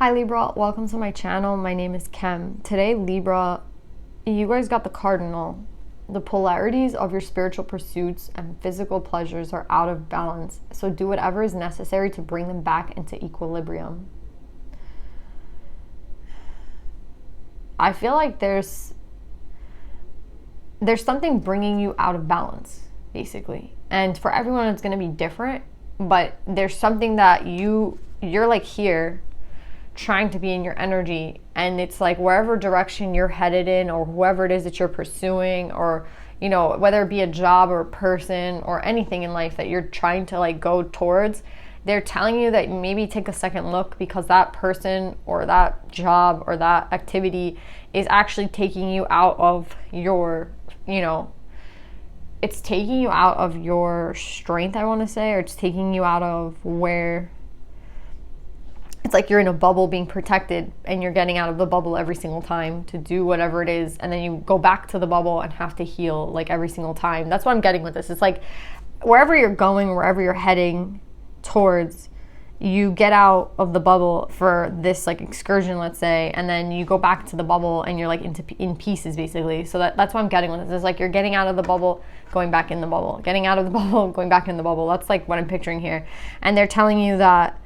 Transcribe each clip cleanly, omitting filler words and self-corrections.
Hi Libra, welcome to my channel. My name is Kem. Today, Libra, you guys got the cardinal. The polarities of your spiritual pursuits and physical pleasures are out of balance, so do whatever is necessary to bring them back into equilibrium. I feel like there's something bringing you out of balance, basically. And for everyone, it's going to be different, but there's something that you're like here trying to be in your energy, and it's like wherever direction you're headed in, or whoever it is that you're pursuing, or whether it be a job or a person or anything in life that you're trying to like go towards, they're telling you that maybe take a second look, because that person or that job or that activity is actually taking you out of your, it's taking you out of your strength, I want to say, or it's taking you out of where it's like you're in a bubble being protected, and you're getting out of the bubble every single time to do whatever it is, and then you go back to the bubble and have to heal like every single time. That's what I'm getting with this. It's like wherever you're going, wherever you're heading towards, you get out of the bubble for this like excursion, let's say, and then you go back to the bubble and you're like in pieces, basically. So that's what I'm getting with this. It's like you're getting out of the bubble, going back in the bubble, getting out of the bubble, going back in the bubble. That's like what I'm picturing here. And they're telling you that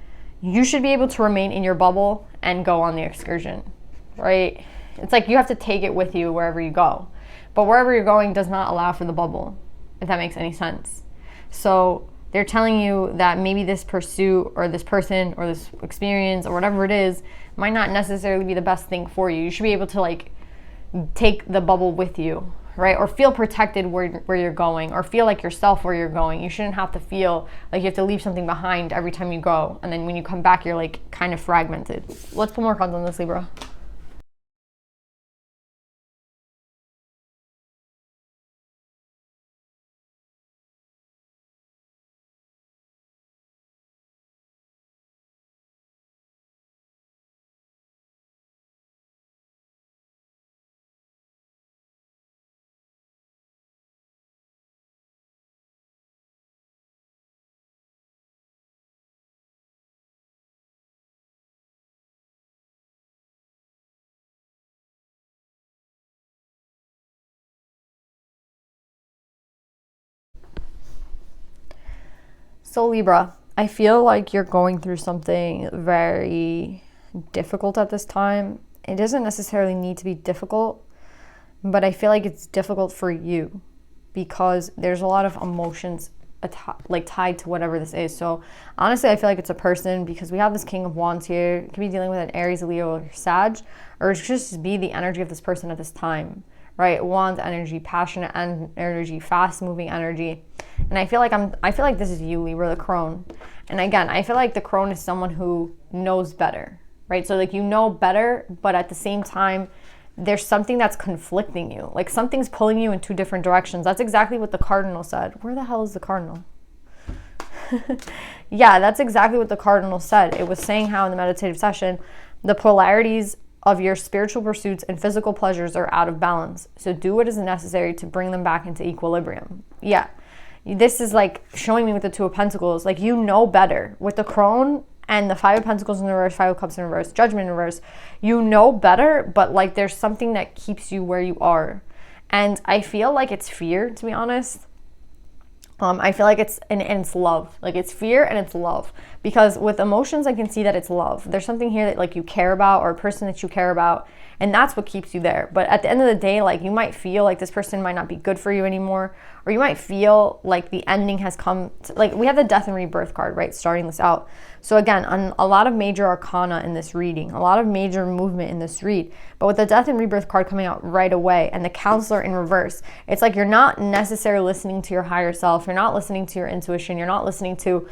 you should be able to remain in your bubble and go on the excursion, right? It's like you have to take it with you wherever you go. But wherever you're going does not allow for the bubble, if that makes any sense. So they're telling you that maybe this pursuit or this person or this experience or whatever it is might not necessarily be the best thing for you. You should be able to like take the bubble with you, right? Or feel protected where you're going, or feel like yourself where you're going. You shouldn't have to feel like you have to leave something behind every time you go, and then when you come back you're like kind of fragmented. Let's put more cards on this, Libra. So Libra, I feel like you're going through something very difficult at this time. It doesn't necessarily need to be difficult, but I feel like it's difficult for you because there's a lot of emotions like tied to whatever this is. So honestly, I feel like it's a person, because we have this King of Wands here. It could be dealing with an Aries, Leo, or Sag, or it could just be the energy of this person at this time, right? Wands energy, passionate energy, fast moving energy. And I feel like this is you, Libra, the crone. And again, I feel like the crone is someone who knows better, right? So like you know better, but at the same time, there's something that's conflicting you. Like something's pulling you in two different directions. That's exactly what the cardinal said. Where the hell is the cardinal? Yeah, that's exactly what the cardinal said. It was saying how in the meditative session, the polarities of your spiritual pursuits and physical pleasures are out of balance. So do what is necessary to bring them back into equilibrium. Yeah. This is like showing me with the Two of Pentacles, like you know better. With the crone and the Five of Pentacles in the reverse, Five of Cups in reverse, Judgment in reverse, you know better, but like there's something that keeps you where you are. And I feel like it's fear, to be honest. I feel like it's love. Like it's fear and it's love. Because with emotions, I can see that it's love. There's something here that like you care about, or a person that you care about, and that's what keeps you there. But at the end of the day, like you might feel like this person might not be good for you anymore, or you might feel like the ending has come like we have the Death and Rebirth card, right, starting this out. So again, on a lot of major arcana in this reading, a lot of major movement in this read, but with the Death and Rebirth card coming out right away and the Counselor in reverse, it's like you're not necessarily listening to your higher self, you're not listening to your intuition, you're not listening to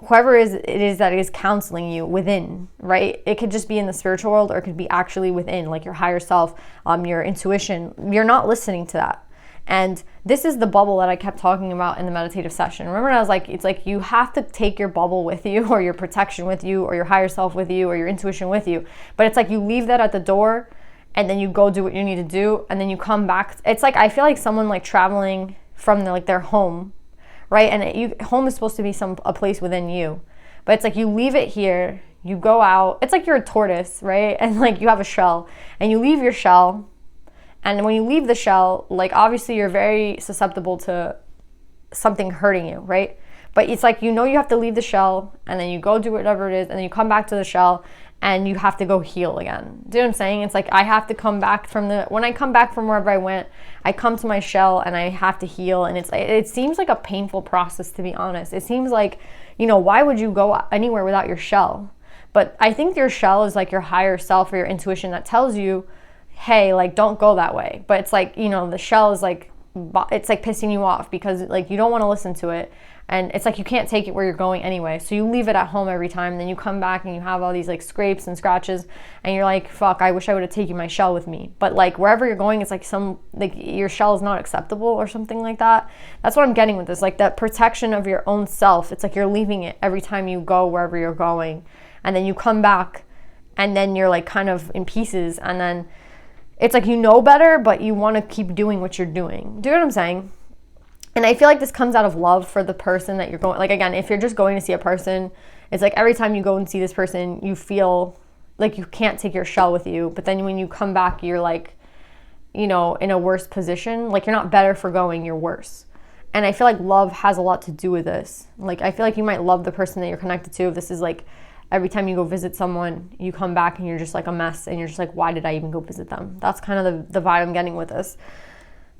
whoever it is that is counseling you within, right? It could just be in the spiritual world, or it could be actually within, like your higher self, your intuition. You're not listening to that. And this is the bubble that I kept talking about in the meditative session. Remember, I was like, it's like you have to take your bubble with you, or your protection with you, or your higher self with you, or your intuition with you. But it's like you leave that at the door, and then you go do what you need to do, and then you come back. It's like I feel like someone like traveling from their home, right? And home is supposed to be a place within you, but it's like you leave it here, You go out, it's like you're a tortoise, right? And like you have a shell and you leave your shell. And when you leave the shell, like obviously you're very susceptible to something hurting you, right? But it's like, you know, you have to leave the shell and then you go do whatever it is and then you come back to the shell and you have to go heal again. Do you know what I'm saying? It's like I have to come back when I come back from wherever I went, I come to my shell and I have to heal. And it seems like a painful process, to be honest. It seems like, you know, why would you go anywhere without your shell? But I think your shell is like your higher self or your intuition that tells you, hey, like, don't go that way. But it's like, you know, the shell is like, it's like pissing you off because like you don't want to listen to it. And it's like you can't take it where you're going anyway. So you leave it at home every time. And then you come back and you have all these like scrapes and scratches. And you're like, fuck, I wish I would have taken my shell with me. But like wherever you're going, it's like your shell is not acceptable or something like that. That's what I'm getting with this. Like that protection of your own self. It's like you're leaving it every time you go wherever you're going. And then you come back and then you're like kind of in pieces. And then it's like you know better, but you want to keep doing what you're doing. Do you know what I'm saying? And I feel like this comes out of love for the person that you're going, like, again, if you're just going to see a person, it's like every time you go and see this person, you feel like you can't take your shell with you. But then when you come back, you're like, you know, in a worse position. Like you're not better for going, you're worse. And I feel like love has a lot to do with this. Like, I feel like you might love the person that you're connected to. If this is like, every time you go visit someone, you come back and you're just like a mess. And you're just like, why did I even go visit them? That's kind of the vibe I'm getting with this.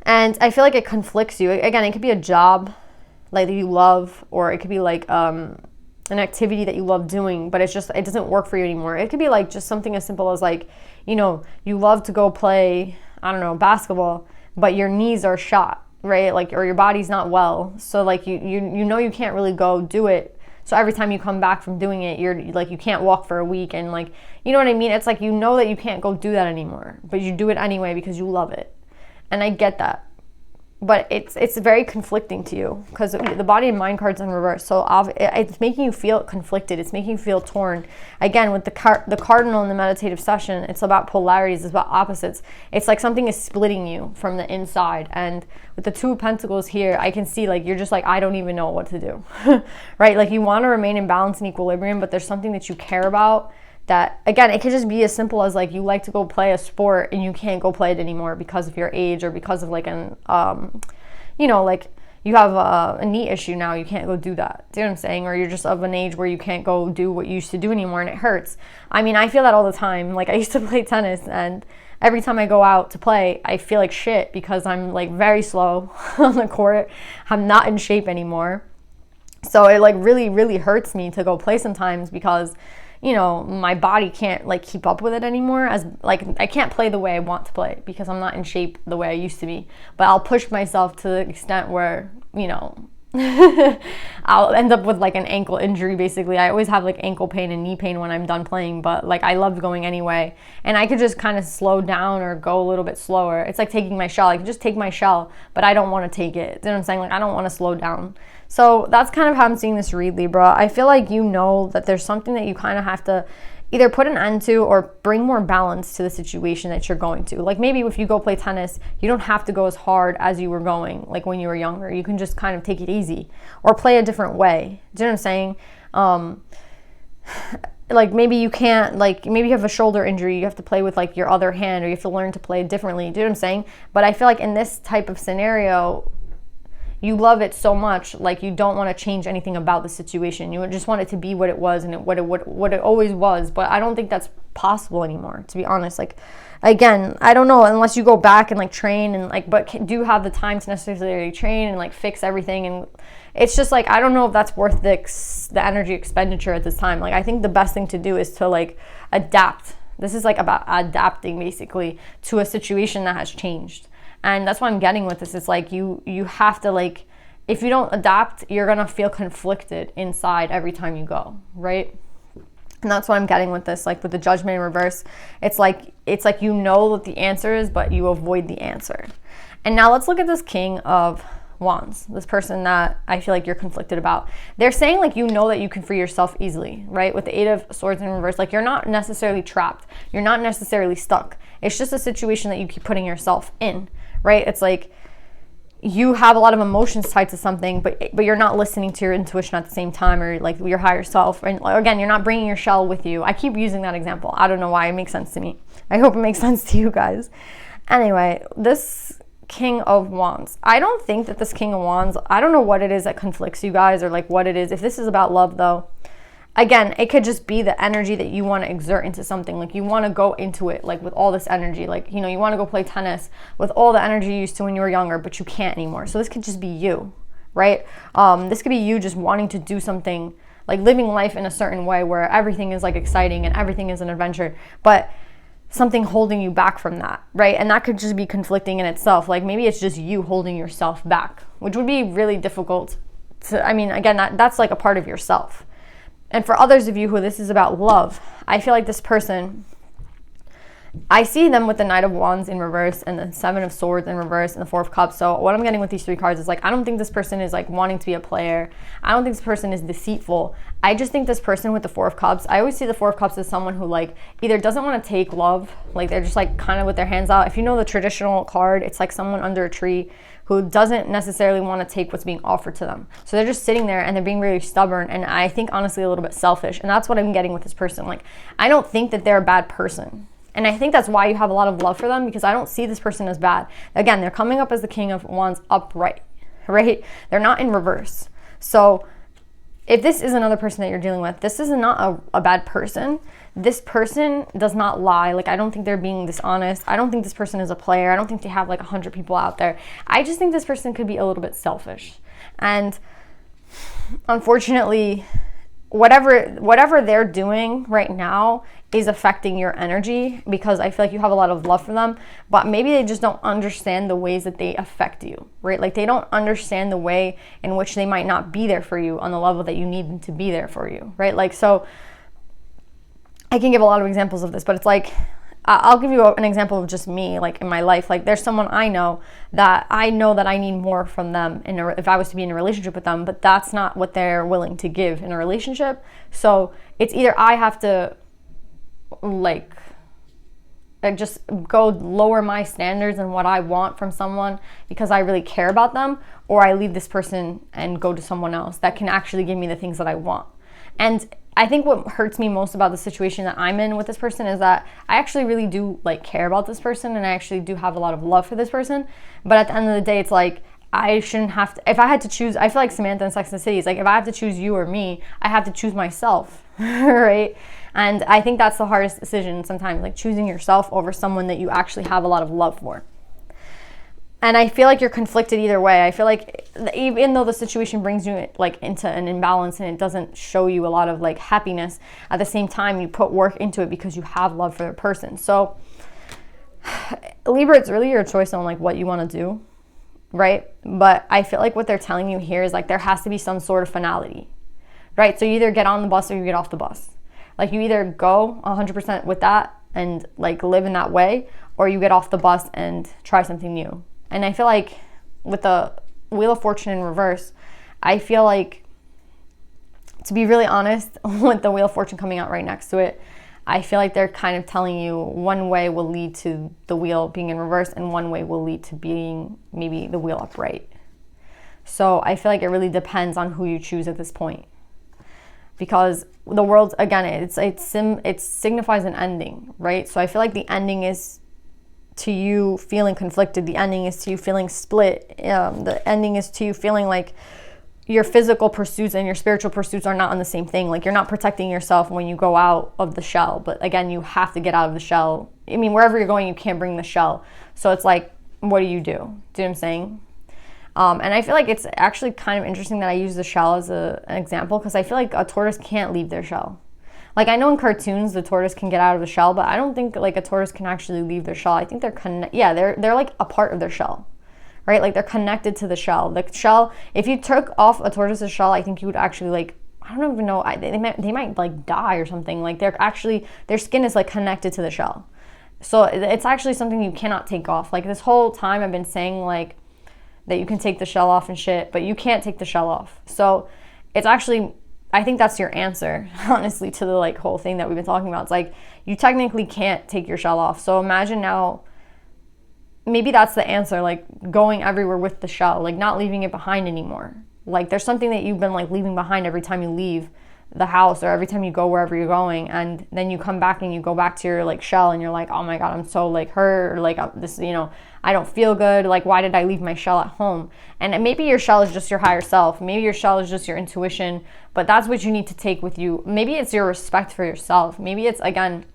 And I feel like it conflicts you. Again, it could be a job like that you love, or it could be like an activity that you love doing, but it's just, it doesn't work for you anymore. It could be like just something as simple as like, you know, you love to go play, I don't know, basketball, but your knees are shot, right? Like, or your body's not well. So like you know you can't really go do it. So every time you come back from doing it, you're like, you can't walk for a week. And like, you know what I mean? It's like, you know that you can't go do that anymore, but you do it anyway because you love it. And I get that, but it's very conflicting to you because the body and mind card's in reverse. So it's making you feel conflicted. It's making you feel torn. Again, with the cardinal in the meditative session, it's about polarities. It's about opposites. It's like something is splitting you from the inside. And with the Two of Pentacles here, I can see like you're just like, I don't even know what to do, right? Like you want to remain in balance and equilibrium, but there's something that you care about. That, again, it could just be as simple as like you like to go play a sport and you can't go play it anymore because of your age or because of like an, you know, like you have a knee issue now, you can't go do that. Do you know what I'm saying? Or you're just of an age where you can't go do what you used to do anymore and it hurts. I mean, I feel that all the time. Like I used to play tennis and every time I go out to play, I feel like shit because I'm like very slow on the court. I'm not in shape anymore. So it like really, really hurts me to go play sometimes because, you know, my body can't like keep up with it anymore. As like I can't play the way I want to play because I'm not in shape the way I used to be. But I'll push myself to the extent where, you know, I'll end up with like an ankle injury basically. I always have like ankle pain and knee pain when I'm done playing, but like I loved going anyway. And I could just kind of slow down or go a little bit slower. It's like taking my shell. I could just take my shell, but I don't want to take it. You know what I'm saying? Like I don't want to slow down. So that's kind of how I'm seeing this read, Libra. I feel like you know that there's something that you kind of have to either put an end to or bring more balance to the situation that you're going to. Like maybe if you go play tennis, you don't have to go as hard as you were going like when you were younger. You can just kind of take it easy or play a different way. Do you know what I'm saying? Like maybe you can't, like maybe you have a shoulder injury, you have to play with like your other hand, or you have to learn to play differently. Do you know what I'm saying? But I feel like in this type of scenario, you love it so much, like you don't want to change anything about the situation. You just want it to be what it was and what it always was. But I don't think that's possible anymore, to be honest. Like, again, I don't know, unless you go back and like train and like, but do have the time to necessarily train and like fix everything. And it's just like, I don't know if that's worth the energy expenditure at this time. Like, I think the best thing to do is to like adapt. This is like about adapting basically to a situation that has changed. And that's what I'm getting with this. It's like you have to, like, if you don't adapt, you're going to feel conflicted inside every time you go, right? And that's what I'm getting with this. Like with the Judgment in reverse, it's like you know what the answer is, but you avoid the answer. And now let's look at this King of Wands, this person that I feel like you're conflicted about. They're saying like you know that you can free yourself easily, right? With the Eight of Swords in reverse, like you're not necessarily trapped. You're not necessarily stuck. It's just a situation that you keep putting yourself in. Right? It's like you have a lot of emotions tied to something, but you're not listening to your intuition at the same time, or like your higher self. And again, you're not bringing your shell with you. I keep using that example. I don't know why. It makes sense to me. I hope it makes sense to you guys. Anyway, this King of Wands. I don't think that this King of Wands, I don't know what it is that conflicts you guys, or like what it is. If this is about love though, again, it could just be the energy that you want to exert into something. Like you want to go into it like with all this energy. Like, you know, you want to go play tennis with all the energy you used to when you were younger, but you can't anymore. So this could just be you, right? This could be you just wanting to do something, like living life in a certain way where everything is like exciting and everything is an adventure, but something holding you back from that, right? And that could just be conflicting in itself. Like maybe it's just you holding yourself back, which would be really difficult to, I mean, again, that's like a part of yourself. And for others of you who this is about love, I feel like this person, I see them with the Knight of Wands in reverse and the Seven of Swords in reverse and the Four of Cups. So what I'm getting with these three cards is like, I don't think this person is like wanting to be a player. I don't think this person is deceitful. I just think this person with the Four of Cups, I always see the Four of Cups as someone who like either doesn't want to take love, like they're just like kind of with their hands out. If you know the traditional card, it's like someone under a tree who doesn't necessarily want to take what's being offered to them. So they're just sitting there and they're being really stubborn, and I think honestly a little bit selfish. And that's what I'm getting with this person. Like, I don't think that they're a bad person. And I think that's why you have a lot of love for them, because I don't see this person as bad. Again, they're coming up as the King of Wands upright, right? They're not in reverse. So if this is another person that you're dealing with, this is not a bad person. This person does not lie. Like, I don't think they're being dishonest. I don't think this person is a player. I don't think they have like 100 people out there. I just think this person could be a little bit selfish. And unfortunately, whatever they're doing right now is affecting your energy, because I feel like you have a lot of love for them, but maybe they just don't understand the ways that they affect you, right? Like they don't understand the way in which they might not be there for you on the level that you need them to be there for you, right? Like, so I can give a lot of examples of this, but it's like, I'll give you an example of just me, like in my life. Like there's someone I know that I need more from them if I was to be in a relationship with them, but that's not what they're willing to give in a relationship. So it's either I have to like just go lower my standards and what I want from someone because I really care about them, or I leave this person and go to someone else that can actually give me the things that I want. And I think what hurts me most about the situation that I'm in with this person is that I actually really do like care about this person, and I actually do have a lot of love for this person. But at the end of the day, it's like, I shouldn't have to, if I had to choose, I feel like Samantha in Sex and the City is like, if I have to choose you or me, I have to choose myself, right? And I think that's the hardest decision sometimes, like choosing yourself over someone that you actually have a lot of love for. And I feel like you're conflicted either way. I feel like even though the situation brings you like into an imbalance and it doesn't show you a lot of like happiness, at the same time you put work into it because you have love for the person. So Libra, it's really your choice on like what you want to do, right? But I feel like what they're telling you here is like there has to be some sort of finality, right? So you either get on the bus or you get off the bus. Like you either go 100% with that and like live in that way, or you get off the bus and try something new. And I feel like with the Wheel of Fortune in reverse, I feel like, to be really honest, with the Wheel of Fortune coming out right next to it, I feel like they're kind of telling you one way will lead to the wheel being in reverse and one way will lead to being maybe the wheel upright. So I feel like it really depends on who you choose at this point. Because the world, again, it signifies an ending, right? So I feel like the ending is to you feeling conflicted. The ending is to you feeling split. The ending is to you feeling like your physical pursuits and your spiritual pursuits are not on the same thing. Like you're not protecting yourself when you go out of the shell. But again, you have to get out of the shell. I mean, wherever you're going, you can't bring the shell. So it's like, what do? Do you know what I'm saying? And I feel like it's actually kind of interesting that I use the shell as an example, because I feel like a tortoise can't leave their shell. Like I know in cartoons the tortoise can get out of the shell, but I don't think like a tortoise can actually leave their shell. I think they're like a part of their shell, right? Like they're connected to the shell. The shell, if you took off a tortoise's shell, I think you would actually like, I don't even know, they might like die or something. Like their skin is like connected to the shell. So it's actually something you cannot take off. Like this whole time I've been saying like that you can take the shell off and shit, but you can't take the shell off. So it's actually, I think that's your answer, honestly, to the like whole thing that we've been talking about. It's like you technically can't take your shell off. So imagine maybe that's the answer, like going everywhere with the shell, like not leaving it behind anymore. Like there's something that you've been like leaving behind every time you leave the house or every time you go wherever you're going, and then you come back and you go back to your like shell and you're like, oh my god, I'm so like hurt, or like this, you know, I don't feel good, like why did I leave my shell at home? And maybe your shell is just your higher self, maybe your shell is just your intuition, but that's what you need to take with you. Maybe it's your respect for yourself, maybe it's again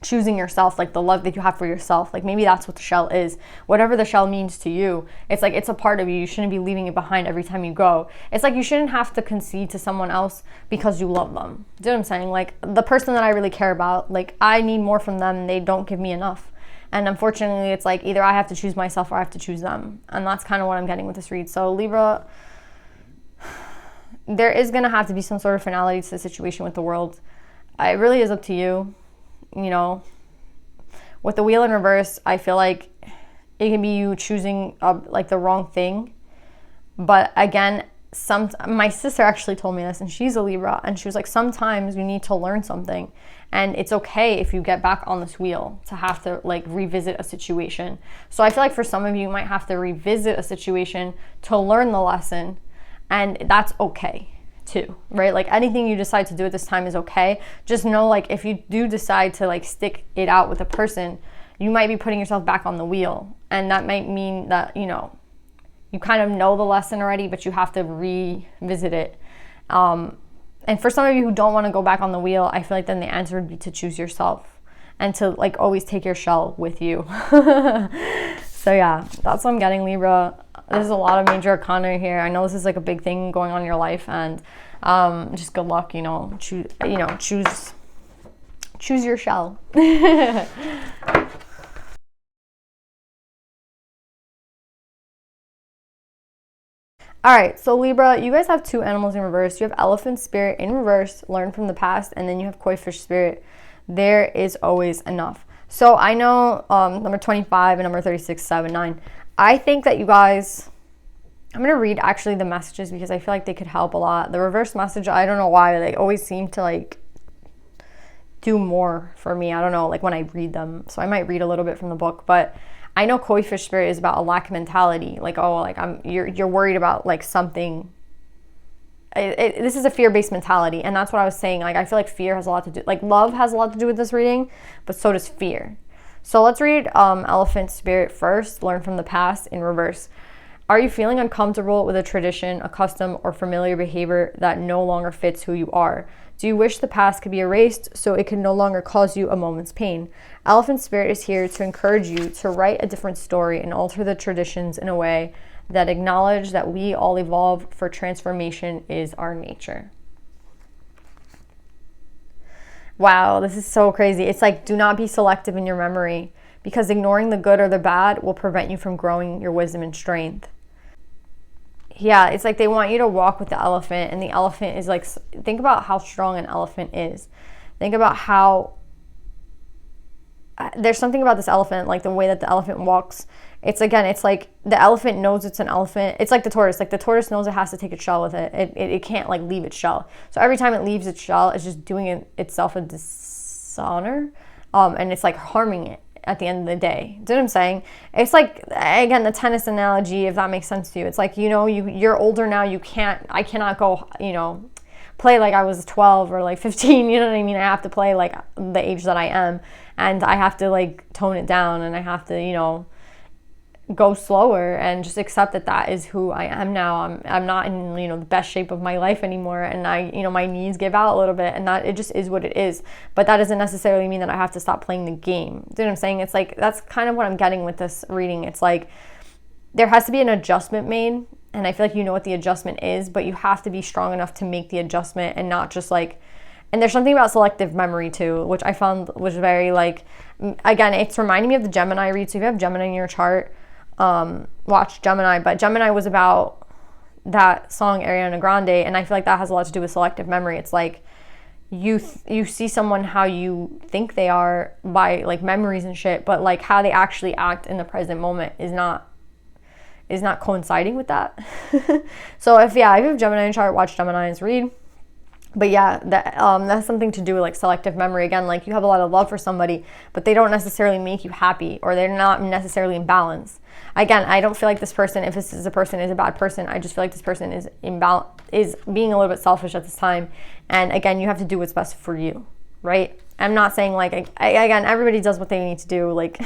choosing yourself, like the love that you have for yourself. Like maybe that's what the shell is. Whatever the shell means to you, it's like it's a part of you. You shouldn't be leaving it behind every time you go. It's like you shouldn't have to concede to someone else because you love them. Do you know what I'm saying? Like the person that I really care about, like I need more from them. They don't give me enough. And unfortunately, it's like either I have to choose myself or I have to choose them. And that's kind of what I'm getting with this read. So Libra, there is going to have to be some sort of finality to the situation with the world. It really is up to you. You know, with the wheel in reverse, I feel like it can be you choosing like the wrong thing. But again, my sister actually told me this, and she's a Libra, and she was like, sometimes you need to learn something, and it's okay if you get back on this wheel to have to like revisit a situation. So I feel like for some of you, you might have to revisit a situation to learn the lesson, and that's okay too, right? Like anything you decide to do at this time is okay. Just know, like if you do decide to like stick it out with a person, you might be putting yourself back on the wheel, and that might mean that, you know, you kind of know the lesson already, but you have to revisit it. And for some of you who don't want to go back on the wheel, I feel like then the answer would be to choose yourself and to like always take your shell with you. So yeah, that's what I'm getting, Libra. There's a lot of major arcana here. I know this is like a big thing going on in your life, and just good luck, you know, choose your shell. All right, so Libra, you guys have two animals in reverse. You have elephant spirit in reverse, learn from the past, and then you have koi fish spirit. There is always enough. So I know number 25 and number 36, 7, 9. I think that you guys, I'm going to read actually the messages because I feel like they could help a lot. The reverse message, I don't know why, they always seem to like do more for me. I don't know, like when I read them. So I might read a little bit from the book, but I know koi fish spirit is about a lack mentality. Like, oh, like you're worried about like something. This is a fear-based mentality, and that's what I was saying. Like, I feel like fear has a lot to do, like love has a lot to do with this reading, but so does fear. So let's read elephant spirit first, learn from the past in reverse. Are you feeling uncomfortable with a tradition, a custom, or familiar behavior that no longer fits who you are? Do you wish the past could be erased so it can no longer cause you a moment's pain? Elephant spirit is here to encourage you to write a different story and alter the traditions in a way that acknowledge that we all evolve, for transformation is our nature. Wow, this is so crazy. It's like, do not be selective in your memory, because ignoring the good or the bad will prevent you from growing your wisdom and strength. Yeah, it's like they want you to walk with the elephant, and the elephant is like, think about how strong an elephant is. Think about how, there's something about this elephant, like the way that the elephant walks. It's like the elephant knows it's an elephant. It's like the tortoise. Like the tortoise knows it has to take its shell with it. It can't like leave its shell. So every time it leaves its shell, it's just doing itself a dishonor. And it's like harming it at the end of the day. Do you know what I'm saying? It's like, again, the tennis analogy, if that makes sense to you. It's like, you know, you're older now. I cannot go, you know, play like I was 12 or like 15, you know what I mean? I have to play like the age that I am, and I have to like tone it down, and I have to, you know, go slower and just accept that that is who I am now. I'm not in, you know, the best shape of my life anymore, and I, you know, my knees give out a little bit, and that it just is what it is. But that doesn't necessarily mean that I have to stop playing the game. Do you know what I'm saying? It's like, that's kind of what I'm getting with this reading. It's like there has to be an adjustment made, and I feel like you know what the adjustment is, but you have to be strong enough to make the adjustment and not just like, and there's something about selective memory too, which I found was very like, again, it's reminding me of the Gemini read. So if you have Gemini in your chart, watch Gemini, but Gemini was about that song Ariana Grande, and I feel like that has a lot to do with selective memory. It's like you see someone how you think they are by like memories and shit, but like how they actually act in the present moment is not coinciding with that. So if you have Gemini in your chart, watch Gemini's read. But yeah, that's something to do with like selective memory. Again, like you have a lot of love for somebody, but they don't necessarily make you happy, or they're not necessarily in balance. Again, I don't feel like this person, if this is a person, is a bad person. I just feel like this person is is being a little bit selfish at this time. And again, you have to do what's best for you, right? I'm not saying like, again, everybody does what they need to do. Like,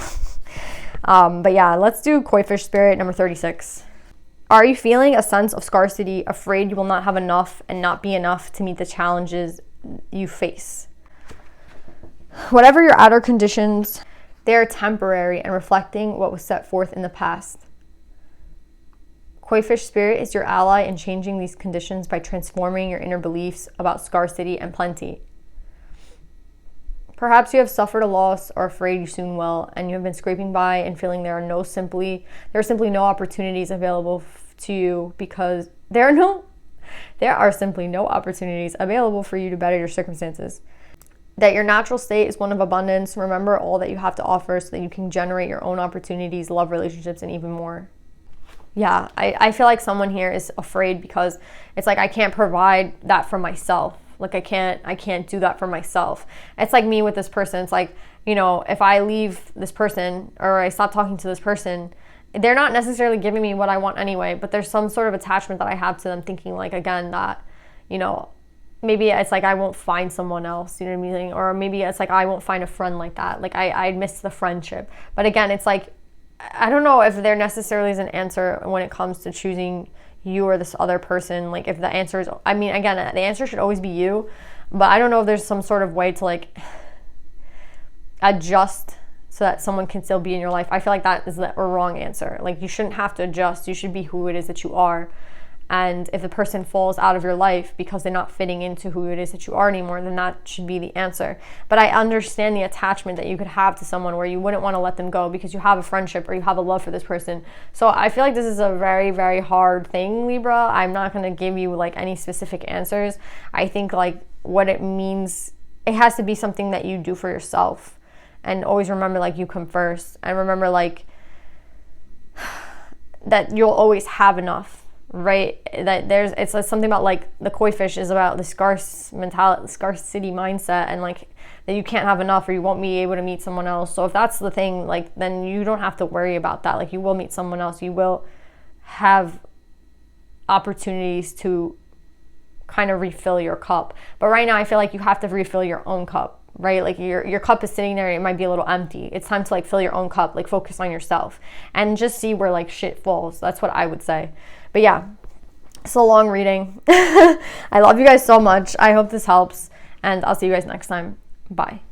but yeah, let's do Koi Fish Spirit number 36. Are you feeling a sense of scarcity, afraid you will not have enough and not be enough to meet the challenges you face? Whatever your outer conditions, they are temporary and reflecting what was set forth in the past. Koi Fish Spirit is your ally in changing these conditions by transforming your inner beliefs about scarcity and plenty. Perhaps you have suffered a loss or afraid you soon will, and you have been scraping by and feeling there are simply no opportunities available to you because there are simply no opportunities available for you to better your circumstances. That your natural state is one of abundance. Remember all that you have to offer so that you can generate your own opportunities, love, relationships, and even more. Yeah, I feel like someone here is afraid because it's like I can't provide that for myself. Like I can't do that for myself. It's like me with this person. It's like, you know, if I leave this person or I stop talking to this person, they're not necessarily giving me what I want anyway, but there's some sort of attachment that I have to them, thinking like, again, that, you know, maybe it's like I won't find someone else, you know what I mean? Or maybe it's like I won't find a friend like that. Like I miss the friendship. But again, it's like, I don't know if there necessarily is an answer when it comes to choosing you or this other person. Like if the answer is, I mean, again, the answer should always be you, but I don't know if there's some sort of way to like adjust so that someone can still be in your life. I feel like that is the wrong answer. Like you shouldn't have to adjust. You should be who it is that you are. And if the person falls out of your life because they're not fitting into who it is that you are anymore, then that should be the answer. But I understand the attachment that you could have to someone where you wouldn't want to let them go because you have a friendship or you have a love for this person. So I feel like this is a very, very hard thing, Libra. I'm not going to give you like any specific answers. I think like what it means, it has to be something that you do for yourself. And always remember like you come first. And remember like that you'll always have enough. Right, that it's something about like the koi fish is about the scarcity mindset, and like that you can't have enough or you won't be able to meet someone else. So if that's the thing, like then you don't have to worry about that. Like you will meet someone else, you will have opportunities to kind of refill your cup. But right now I feel like you have to refill your own cup, right? Like your cup is sitting there, it might be a little empty. It's time to like fill your own cup, like focus on yourself and just see where like shit falls. That's what I would say. But yeah, it's a long reading. I love you guys so much. I hope this helps, and I'll see you guys next time. Bye.